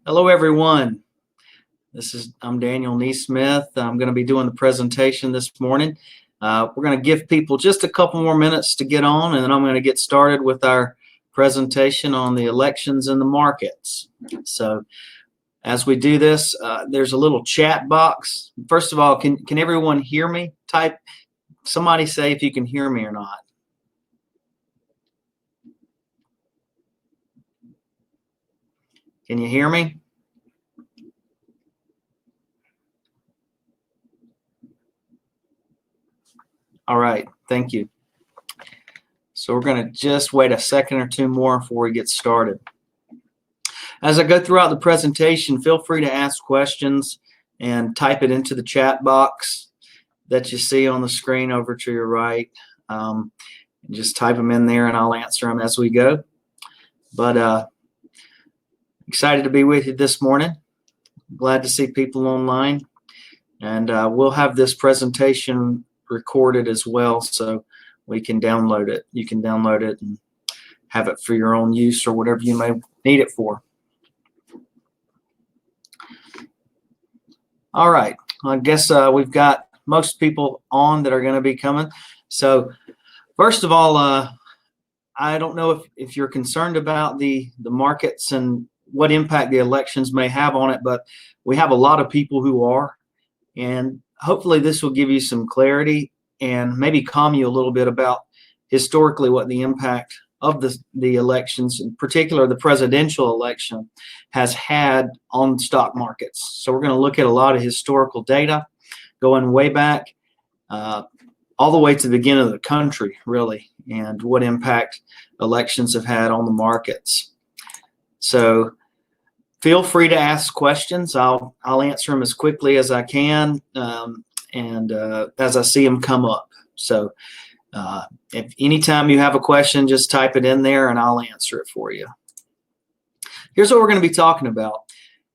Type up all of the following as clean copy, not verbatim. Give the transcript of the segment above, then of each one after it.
Hello, everyone. I'm Daniel Neesmith. I'm going to be doing the presentation this morning. We're going to give people just a couple more minutes to get on, and then I'm going to get started with our presentation on the elections and the markets. So as we do this, there's a little chat box. First of all, can everyone hear me? Somebody say if you can hear me or not. Can you hear me? All right, thank you. So we're going to just wait a second or two more before we get started. As I go throughout the presentation, feel free to ask questions and type it into the chat box that you see on the screen over to your right. Just type them in there and I'll answer them as we go. But excited to be with you this morning. Glad to see people online. And we'll have this presentation recorded as well, so we can download it. You can download it and have it for your own use or whatever you may need it for. All right, I guess we've got most people on that are going to be coming. So first of all, I don't know if you're concerned about the markets and what impact the elections may have on it, but we have a lot of people who are, and hopefully this will give you some clarity and maybe calm you a little bit about historically what the impact of the elections, in particular the presidential election, has had on stock markets. So we're going to look at a lot of historical data going way back, all the way to the beginning of the country, really, and what impact elections have had on the markets. So feel free to ask questions. I'll answer them as quickly as I can and as I see them come up. So if anytime you have a question, just type it in there and I'll answer it for you. Here's what we're going to be talking about.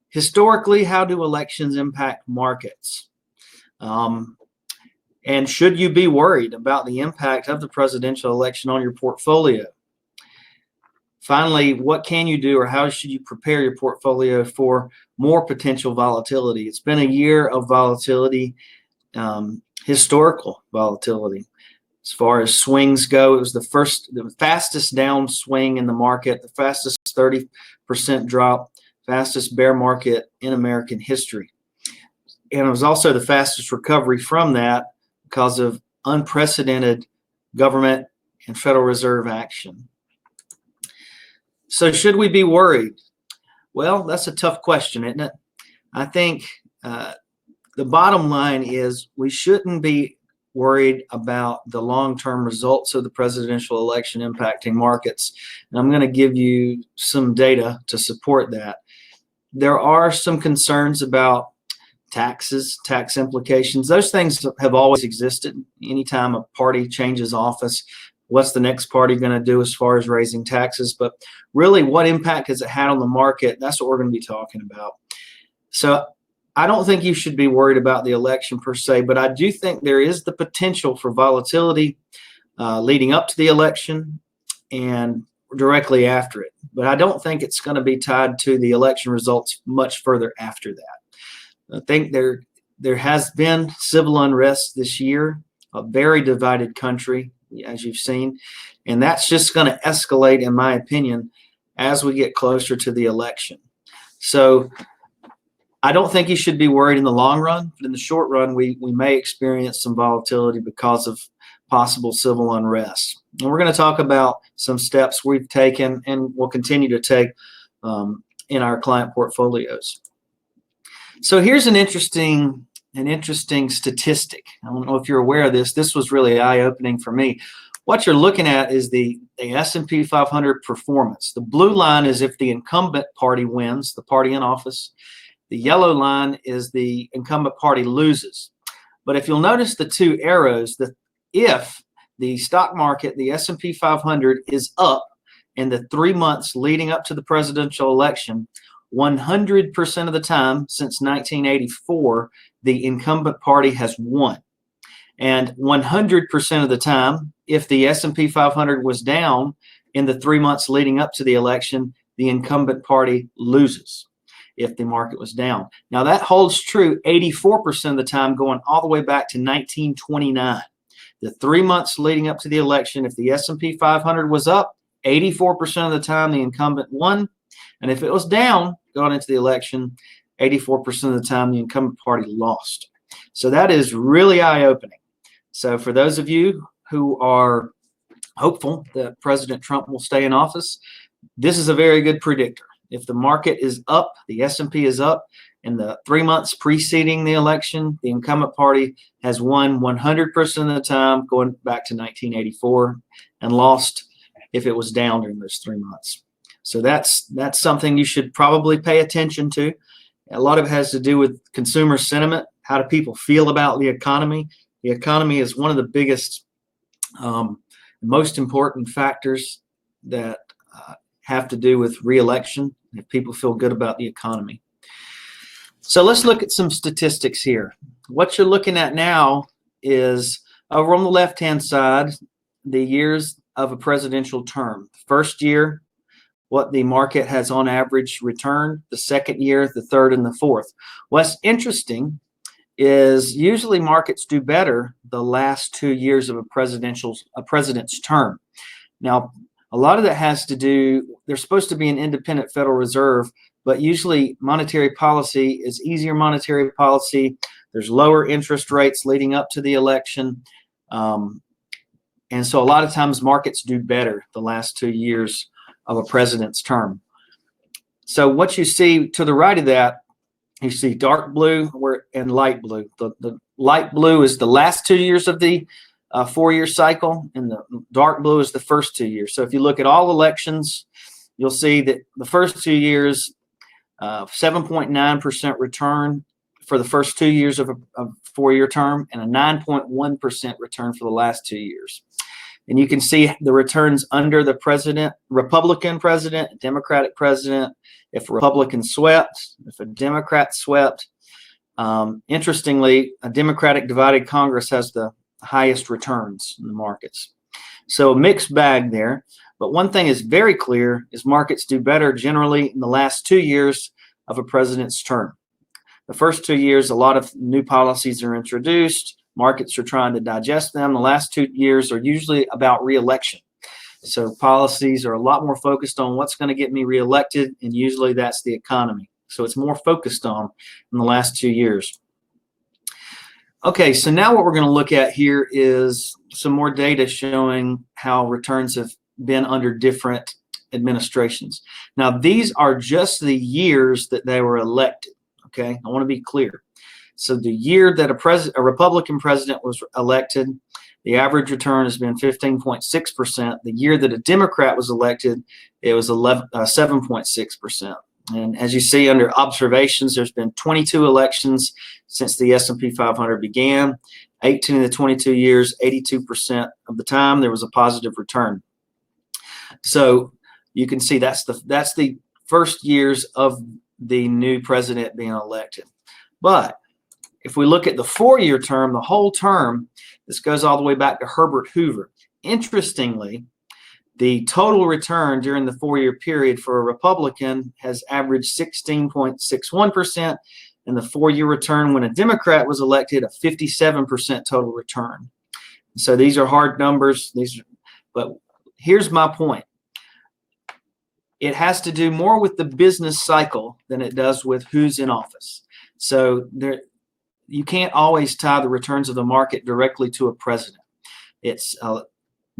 Historically, how do elections impact markets? And should you be worried about the impact of the presidential election on your portfolio? Finally, what can you do or how should you prepare your portfolio for more potential volatility? It's been a year of volatility, historical volatility. As far as swings go, it was the fastest downswing in the market, the fastest 30% drop, fastest bear market in American history. And it was also the fastest recovery from that because of unprecedented government and Federal Reserve action. So should we be worried? Well, that's a tough question, isn't it? I think the bottom line is we shouldn't be worried about the long-term results of the presidential election impacting markets. And I'm going to give you some data to support that. There are some concerns about taxes, tax implications. Those things have always existed. Anytime a party changes office, what's the next party going to do as far as raising taxes? But really, what impact has it had on the market? That's what we're going to be talking about. So I don't think you should be worried about the election per se, but I do think there is the potential for volatility leading up to the election and directly after it. But I don't think it's going to be tied to the election results much further after that. I think there has been civil unrest this year, a very divided country, as you've seen, and that's just going to escalate, in my opinion, as we get closer to the election. So I don't think you should be worried in the long run, but in the short run, we may experience some volatility because of possible civil unrest. And we're going to talk about some steps we've taken and will continue to take in our client portfolios. So here's an interesting statistic. I don't know if you're aware of this. This was really eye-opening for me. What you're looking at is the S&P 500 performance. The blue line is if the incumbent party wins, the party in office. The yellow line is the incumbent party loses. But if you'll notice the two arrows, that if the stock market, the S&P 500 is up in the 3 months leading up to the presidential election, 100% of the time since 1984, the incumbent party has won. And 100% of the time, if the S&P 500 was down in the 3 months leading up to the election, the incumbent party loses. if the market was down. Now that holds true 84% of the time, going all the way back to 1929. The 3 months leading up to the election, if the S&P 500 was up, 84% of the time the incumbent won. And if it was down going into the election, 84% of the time the incumbent party lost. So that is really eye-opening. So for those of you who are hopeful that President Trump will stay in office, this is a very good predictor. If the market is up, the S&P is up, in the 3 months preceding the election, the incumbent party has won 100% of the time going back to 1984 and lost if it was down during those 3 months. So that's something you should probably pay attention to. A lot of it has to do with consumer sentiment. How do people feel about the economy? The economy is one of the biggest, most important factors that have to do with re-election, if people feel good about the economy. So let's look at some statistics here. What you're looking at now is over on the left-hand side, the years of a presidential term. The first year, what the market has on average returned, the second year, the third, and the fourth. What's interesting is usually markets do better the last 2 years of a president's term. Now, a lot of that has to do, there's supposed to be an independent Federal Reserve, but usually monetary policy is easier monetary policy. There's lower interest rates leading up to the election. And so a lot of times markets do better the last 2 years of a president's term. So what you see to the right of that, you see dark blue and light blue. The light blue is the last 2 years of the 4-year cycle, and the dark blue is the first 2 years. So if you look at all elections, you'll see that the first 2 years, 7.9% return for the first 2 years of a 4-year term, and a 9.1% return for the last 2 years. And you can see the returns under the president, Republican president, Democratic president, if a Republican swept, if a Democrat swept. Interestingly, a Democratic divided Congress has the highest returns in the markets. So a mixed bag there. But one thing is very clear is markets do better generally in the last 2 years of a president's term. The first 2 years, a lot of new policies are introduced. Markets are trying to digest them. The last 2 years are usually about re-election. So policies are a lot more focused on what's going to get me reelected, and usually that's the economy. So it's more focused on in the last 2 years. Okay, so now what we're going to look at here is some more data showing how returns have been under different administrations. Now, these are just the years that they were elected, okay? I want to be clear. So the year that a Republican president was elected, the average return has been 15.6%. The year that a Democrat was elected, it was 7.6%. And as you see under observations, there's been 22 elections since the S&P 500 began. 18 of the 22 years, 82% of the time, there was a positive return. So you can see that's the first years of the new president being elected. But if we look at the 4-year term, the whole term, this goes all the way back to Herbert Hoover. Interestingly, the total return during the 4-year period for a Republican has averaged 16.61%, and the 4-year return when a Democrat was elected, a 57% total return. So these are hard numbers. But here's my point. It has to do more with the business cycle than it does with who's in office. So you can't always tie the returns of the market directly to a president. It's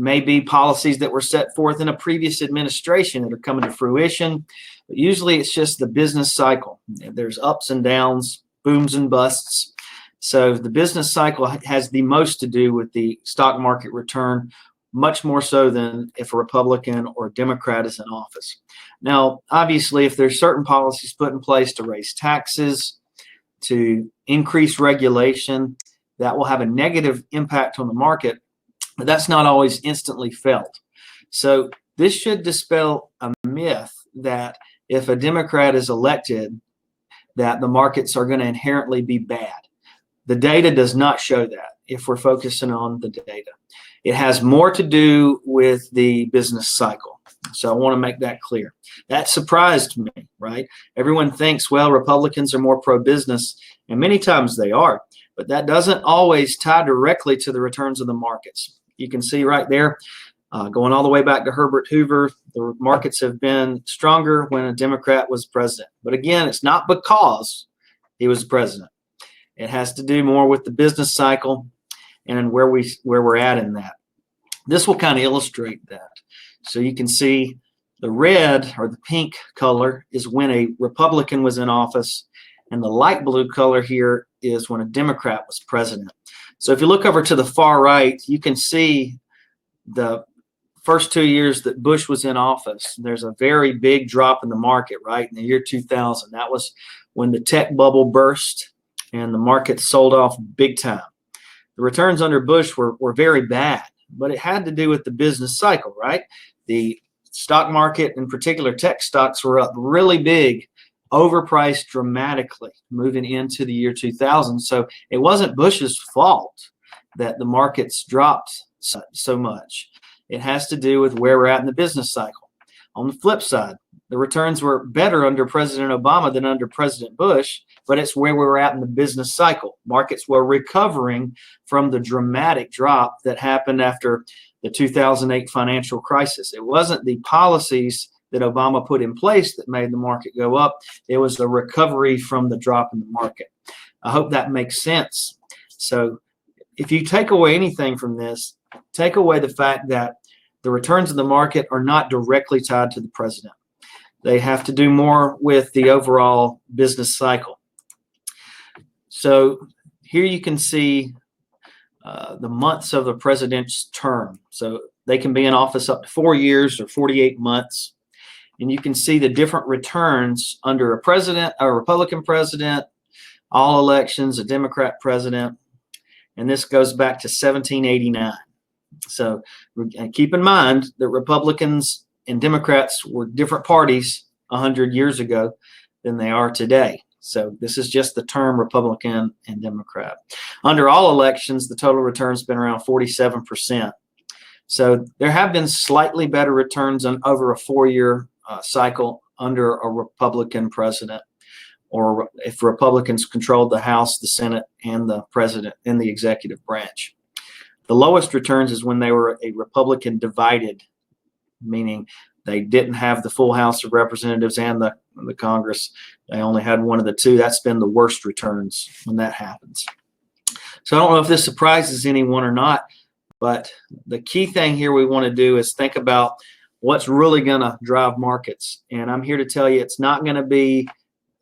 maybe policies that were set forth in a previous administration that are coming to fruition. But usually it's just the business cycle. There's ups and downs, booms and busts. So the business cycle has the most to do with the stock market return, much more so than if a Republican or a Democrat is in office. Now, obviously, if there's certain policies put in place to raise taxes, to increase regulation, that will have a negative impact on the market, but that's not always instantly felt. So this should dispel a myth that if a Democrat is elected, that the markets are going to inherently be bad. The data does not show that if we're focusing on the data. It has more to do with the business cycle. So I want to make that clear. That surprised me, right? Everyone thinks, well, Republicans are more pro-business, and many times they are, but that doesn't always tie directly to the returns of the markets. You can see right there, going all the way back to Herbert Hoover, the markets have been stronger when a Democrat was president. But again, it's not because he was president. It has to do more with the business cycle and where we're at in that. This will kind of illustrate that. So you can see the red or the pink color is when a Republican was in office, and the light blue color here is when a Democrat was president. So if you look over to the far right, you can see the first 2 years that Bush was in office, there's a very big drop in the market, right? In the year 2000, that was when the tech bubble burst and the market sold off big time. The returns under Bush were very bad, but it had to do with the business cycle, right? The stock market, in particular tech stocks, were up really big, overpriced dramatically moving into the year 2000. So it wasn't Bush's fault that the markets dropped so much. It has to do with where we're at in the business cycle. On the flip side, the returns were better under President Obama than under President Bush, but it's where we were at in the business cycle. Markets were recovering from the dramatic drop that happened after the 2008 financial crisis. It wasn't the policies that Obama put in place that made the market go up. It was the recovery from the drop in the market. I hope that makes sense. So if you take away anything from this, take away the fact that the returns of the market are not directly tied to the president. They have to do more with the overall business cycle. So here you can see the months of the president's term. So they can be in office up to 4 years or 48 months. And you can see the different returns under a president, a Republican president, all elections, a Democrat president. And this goes back to 1789. So keep in mind that Republicans and Democrats were different parties 100 years ago than they are today. So this is just the term Republican and Democrat. Under all elections, the total return's been around 47%. So there have been slightly better returns over a 4-year cycle under a Republican president, or if Republicans controlled the House, the Senate, and the president in the executive branch. The lowest returns is when they were a Republican divided, meaning they didn't have the full House of Representatives and the Congress. They only had one of the two. That's been the worst returns when that happens. So I don't know if this surprises anyone or not, but the key thing here we want to do is think about what's really going to drive markets. And I'm here to tell you it's not going to be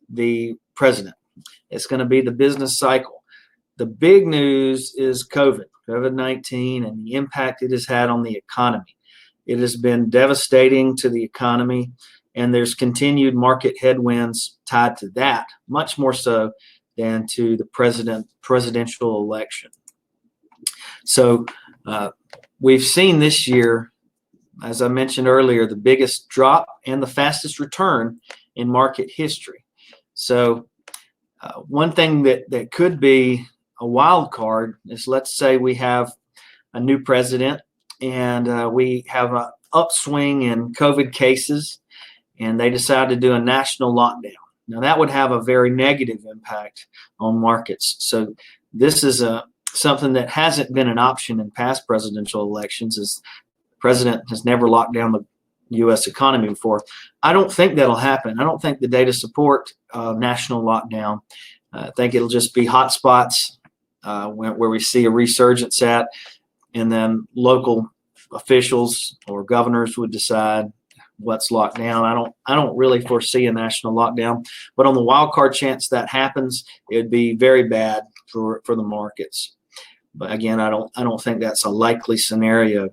the president. It's going to be the business cycle. The big news is COVID-19 and the impact it has had on the economy. It has been devastating to the economy, and there's continued market headwinds tied to that, much more so than to the presidential election. So we've seen this year, as I mentioned earlier, the biggest drop and the fastest return in market history. So one thing that could be a wild card is, let's say we have a new president and we have an upswing in COVID cases and they decide to do a national lockdown. Now that would have a very negative impact on markets. So this is something that hasn't been an option in past presidential elections, is the president has never locked down the U.S. economy before. I don't think that'll happen. I don't think the data support national lockdown. I think it'll just be hot spots where we see a resurgence at, and then local officials or governors would decide what's locked down. I don't really foresee a national lockdown, but on the wild card chance that happens, it would be very bad for the markets. But again, I don't think that's a likely scenario.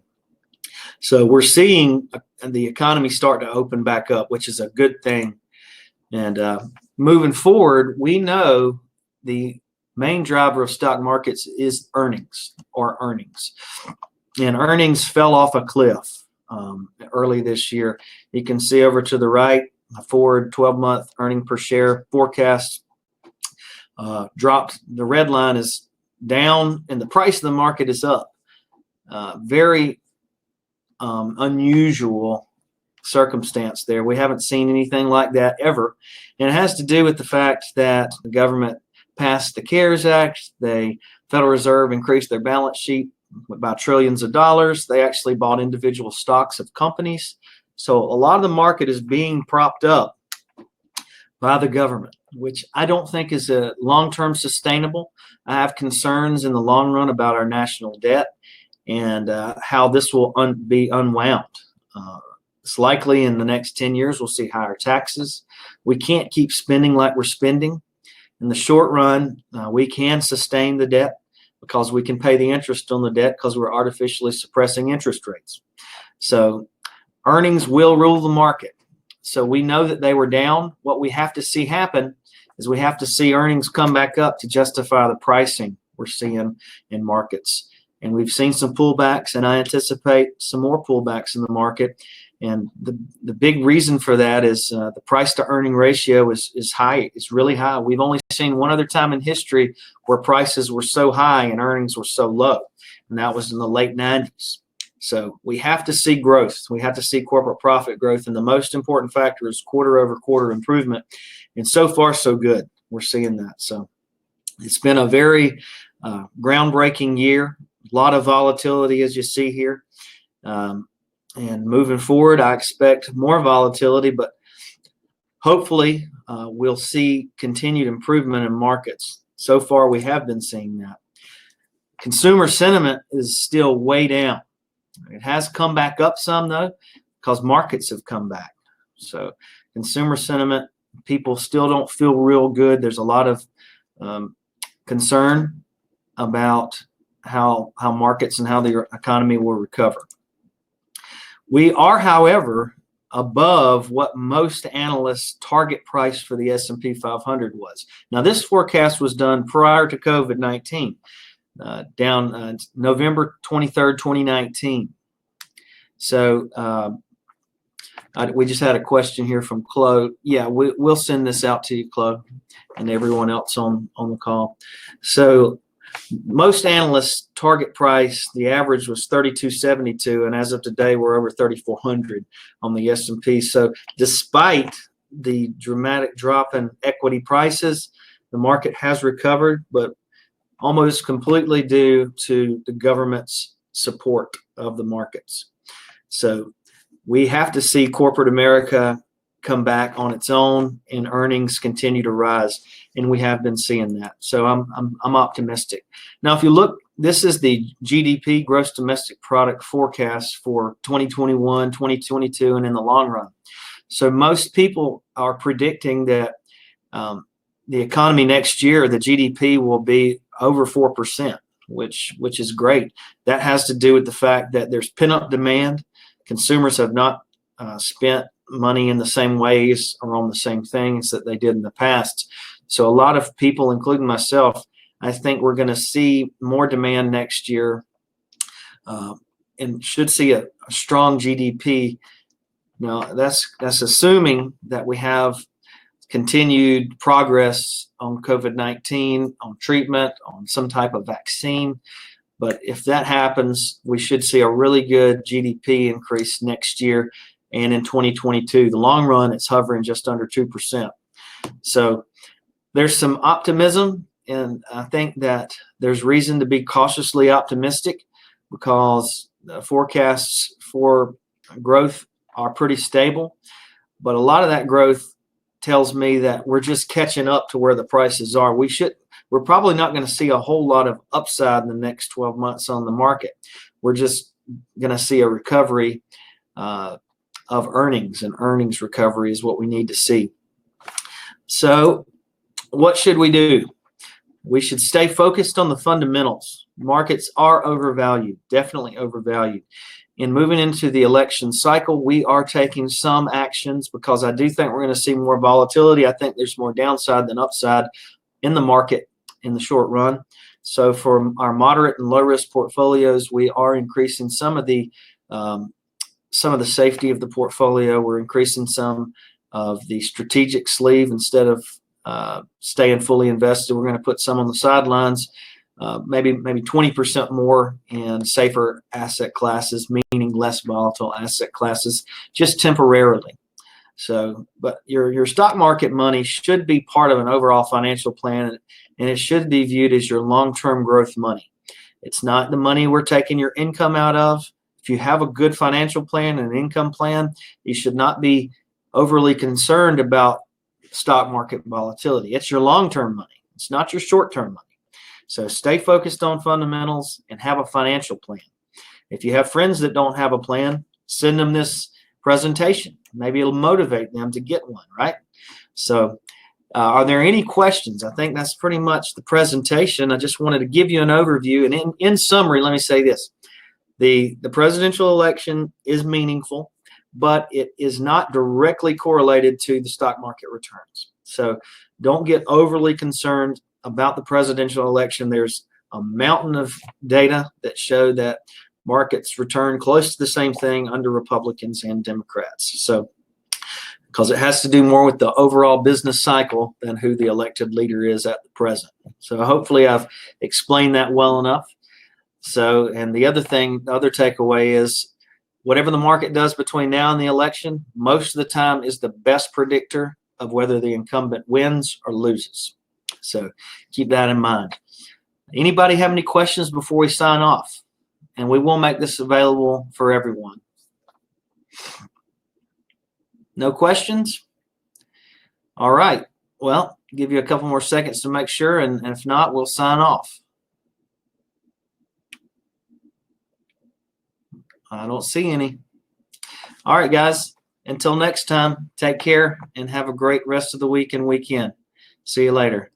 So we're seeing the economy start to open back up, which is a good thing. And moving forward, we know the main driver of stock markets is earnings. And earnings fell off a cliff early this year. You can see over to the right, a forward 12-month earning per share forecast dropped. The red line is down and the price of the market is up. Very unusual circumstance there. We haven't seen anything like that ever. And it has to do with the fact that the government passed the CARES Act. The Federal Reserve increased their balance sheet by trillions of dollars. They actually bought individual stocks of companies. So a lot of the market is being propped up by the government, which I don't think is a long-term sustainable. I have concerns in the long run about our national debt and how this will be unwound. It's likely in the next 10 years we'll see higher taxes. We can't keep spending like we're spending. In the short run, we can sustain the debt because we can pay the interest on the debt because we're artificially suppressing interest rates. So earnings will rule the market. So we know that they were down. What we have to see happen is we have to see earnings come back up to justify the pricing we're seeing in markets. And we've seen some pullbacks, and I anticipate some more pullbacks in the market. And the big reason for that is the price to earning ratio is high. It's really high. We've only seen one other time in history where prices were so high and earnings were so low, and that was in the late 90s. So we have to see growth. We have to see corporate profit growth. And the most important factor is quarter over quarter improvement. And so far, so good. We're seeing that. So it's been a very groundbreaking year. A lot of volatility, as you see here. And moving forward, I expect more volatility, but hopefully we'll see continued improvement in markets. So far, we have been seeing that. Consumer sentiment is still way down. It has come back up some, though, because markets have come back. So consumer sentiment, people still don't feel real good. There's a lot of concern about how markets and how the economy will recover. We are, however, above what most analysts' target price for the S&P 500 was. Now, this forecast was done prior to COVID-19, down November 23rd, 2019. So we just had a question here from Chloe. Yeah, we'll send this out to you, Chloe, and everyone else on the call. So most analysts' target price, the average was 32.72, and as of today, we're over 3,400 on the S&P. So despite the dramatic drop in equity prices, the market has recovered, but almost completely due to the government's support of the markets. So we have to see corporate America come back on its own and earnings continue to rise, and we have been seeing that. So I'm optimistic. Now, if you look, this is the GDP, gross domestic product forecast for 2021, 2022, and in the long run. So most people are predicting that the economy next year, the GDP will be over 4%, which is great. That has to do with the fact that there's pent-up demand. Consumers have not spent money in the same ways or on the same things that they did in the past. So a lot of people, including myself, I think we're going to see more demand next year and should see a strong GDP. Now, that's assuming that we have continued progress on COVID-19, on treatment, on some type of vaccine. But if that happens, we should see a really good GDP increase next year and in 2022. The long run, it's hovering just under 2%. So there's some optimism, and I think that there's reason to be cautiously optimistic because the forecasts for growth are pretty stable. But a lot of that growth tells me that we're just catching up to where the prices are. We're probably not going to see a whole lot of upside in the next 12 months on the market. We're just going to see a recovery of earnings, and earnings recovery is what we need to see. So what should we do? We should stay focused on the fundamentals. Markets are overvalued, definitely overvalued. In moving into the election cycle, we are taking some actions because I do think we're going to see more volatility. I think there's more downside than upside in the market in the short run. So for our moderate and low risk portfolios, we are increasing some of the safety of the portfolio. We're increasing some of the strategic sleeve instead of staying fully invested. We're going to put some on the sidelines maybe 20% more in safer asset classes, meaning less volatile asset classes, just temporarily. So, but your stock market money should be part of an overall financial plan, and it should be viewed as your long-term growth money. It's not the money we're taking your income out of. If you have a good financial plan and an income plan, you should not be overly concerned about stock market volatility. It's your long-term money. It's not your short-term money. So stay focused on fundamentals and have a financial plan. If you have friends that don't have a plan, send them this presentation. Maybe it'll motivate them to get one, right? So are there any questions? I think that's pretty much the presentation. I just wanted to give you an overview. And in summary, let me say this. The presidential election is meaningful, but it is not directly correlated to the stock market returns. So don't get overly concerned about the presidential election. There's a mountain of data that show that markets return close to the same thing under Republicans and Democrats. So, because it has to do more with the overall business cycle than who the elected leader is at the present. So hopefully I've explained that well enough. So, and the other takeaway is whatever the market does between now and the election, most of the time is the best predictor of whether the incumbent wins or loses. So keep that in mind. Anybody have any questions before we sign off? And we will make this available for everyone. No questions? All right. Well, give you a couple more seconds to make sure, and if not, we'll sign off. I don't see any. All right, guys. Until next time, take care and have a great rest of the week and weekend. See you later.